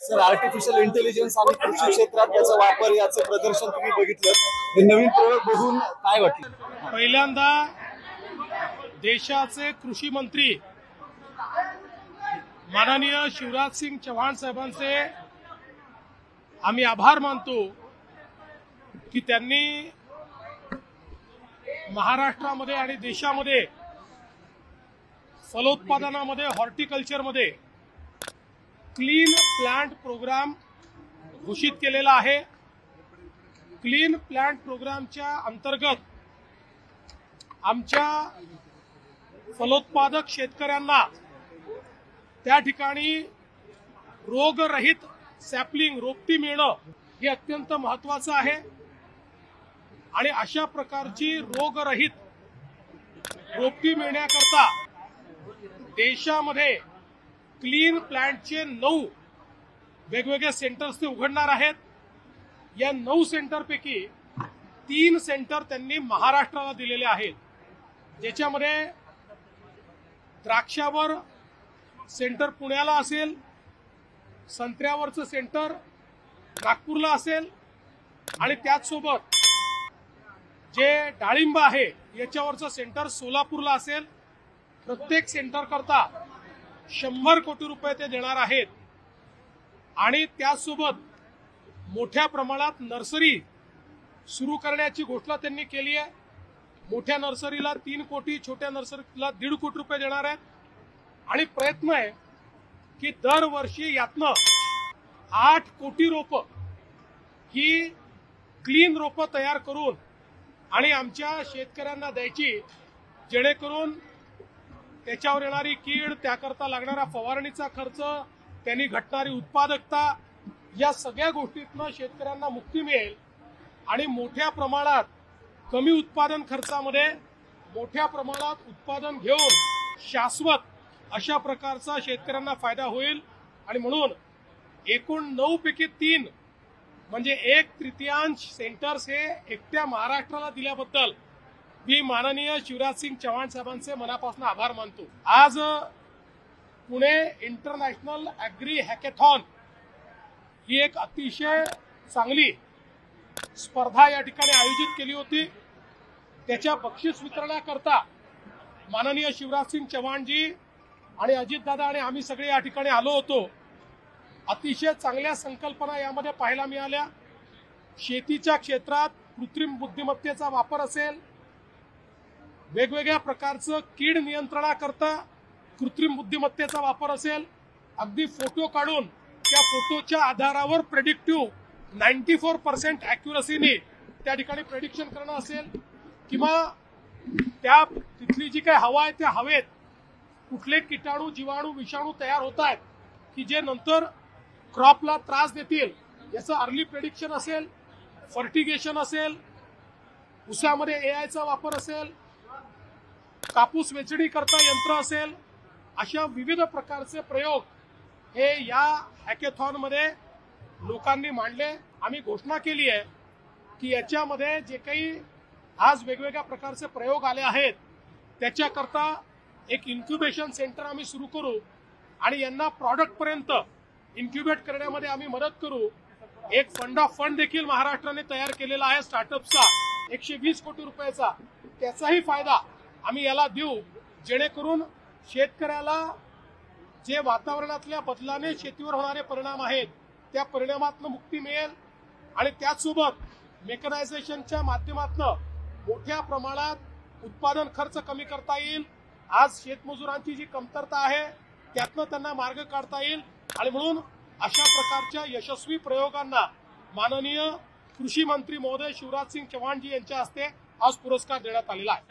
Sir, artificial intelligence आणि कृषी क्षेत्रात त्याचा वापर याचं प्रदर्शन तुम्ही बघितलं, हे नवीन प्रयोग बघून काय वाटलं? पहिल्यांदा देशाचे कृषी मंत्री माननीय शिवराज सिंग चौहान साहेबांचे आम्ही आभार मानतो की त्यांनी महाराष्ट्रामध्ये आणि देशामध्ये फलोत्पादनामध्ये हॉर्टिकल्चरमध्ये क्लीन प्लांट प्रोग्राम घोषित केलेला आहे। क्लीन प्लांट प्रोग्रामच्या अंतर्गत आमच्या फलोत्पादक शेतकऱ्यांना त्या ठिकाणी रोगरहित सॅपलिंग रोपटी मिळणं हे अत्यंत महत्त्वाचं आहे आणि अशा प्रकारची रोगरहित रोपटी मिळण्याकरता देशामध्ये क्लीन प्लांटचे 9 वेगवेगळे सेंटर्स ते उघडणार आहेत। या 9 सेंटरपैकी 3 सेंटर त्यांनी महाराष्ट्राला दिलेले आहेत, ज्याच्यामध्ये द्राक्षावर सेंटर पुण्याला असेल, संत्र्यावरचं सेंटर नागपूरला असेल आणि त्याचसोबत जे डाळिंब आहे याच्यावरचं सेंटर सोलापूरला असेल। प्रत्येक सेंटर करता 100 कोटी रुपये ते देणार आहेत आणि त्याचसोबत मोठ्या प्रमाणात नर्सरी सुरू करण्याची घोषणा त्यांनी केली आहे। मोठ्या नर्सरीला 3 कोटी, छोट्या नर्सरीला 1.5 कोटी रुपये देणार आहेत आणि प्रयत्न आहे की दरवर्षी यातनं 8 कोटी रोप ही क्लीन रोप तयार करून आणि आमच्या शेतकऱ्यांना द्यायची, जेणेकरून त्याच्यावर येणारी कीड, त्याकरता लागणारा फवारणीचा खर्च, त्यांनी घटणारी उत्पादकता, या सगळ्या गोष्टीतनं शेतकऱ्यांना मुक्ती मिळेल आणि मोठ्या प्रमाणात कमी उत्पादन खर्चामध्ये मोठ्या प्रमाणात उत्पादन घेऊन शाश्वत अशा प्रकारचा शेतकऱ्यांना फायदा होईल। आणि म्हणून एकूण 9 पैकी 3 म्हणजे 1/3 सेंटर्स हे एकट्या महाराष्ट्राला दिल्याबद्दल मी माननीय शिवराज सिंग चौहान साहेबांचे मनापासून आभार मानतो। आज पुणे इंटरनॅशनल ॲग्री हॅकेथॉन ही एक अतिशय चांगली स्पर्धा या ठिकाणी आयोजित केली होती। त्याच्या बक्षीस वितरणाकरता माननीय शिवराज सिंग चौहानजी आणि अजितदादा आणि आम्ही सगळे या ठिकाणी आलो होतो। अतिशय चांगल्या संकल्पना यामध्ये पाहायला मिळाल्या। शेतीच्या क्षेत्रात कृत्रिम बुद्धिमत्तेचा वापर असेल, वेगवेगळ्या प्रकारचं कीड नियंत्रणाकरता कृत्रिम बुद्धिमत्तेचा वापर असेल, अगदी फोटो काढून त्या फोटोच्या आधारावर प्रेडिक्टिव्ह 94% ॲक्युरसीने त्या ठिकाणी प्रेडिक्शन करणं असेल, किंवा त्या तिथली जी काही हवा आहे त्या हवेत कुठले किटाणू, जीवाणू, विषाणू तयार होत आहेत की जे नंतर क्रॉपला त्रास देतील याचं अर्ली प्रेडिक्शन असेल, फर्टिगेशन असेल, ऊसामध्ये एआयचा वापर असेल, कापूस वेचणी करता यंत्र असेल, अशा विविध प्रकारचे प्रयोग हे या हॅकेथॉनमध्ये लोकांनी मांडले। आम्ही घोषणा केली आहे की याच्यामध्ये जे काही आज वेगवेगळ्या प्रकारचे प्रयोग आले आहेत त्याच्याकरता एक इन्क्युबेशन सेंटर आम्ही सुरू करू आणि यांना प्रॉडक्टपर्यंत इन्क्युबेट करण्यामध्ये आम्ही मदत करू। एक फंड ऑफ फंड देखील महाराष्ट्राने तयार केलेला आहे स्टार्टअपचा 120 कोटी रुपयाचा, त्याचाही फायदा आम्ही याला देऊ, जेणेकरून शेतकऱ्याला जे वातावरणातल्या बदलाने शेतीवर होणारे परिणाम आहेत त्या परिणामातून मुक्ती मिळेल आणि त्याचसोबत मेकनायझेशनच्या माध्यमातून मोठ्या प्रमाणात उत्पादन खर्च कमी करता येईल। आज शेतमजुरांची जी कमतरता आहे त्यातनं त्यांना मार्ग काढता येईल आणि म्हणून अशा प्रकारच्या यशस्वी प्रयोगांना माननीय कृषी मंत्री महोदय शिवराज सिंग चौहानजी यांच्या हस्ते आज पुरस्कार देण्यात आलेला आहे।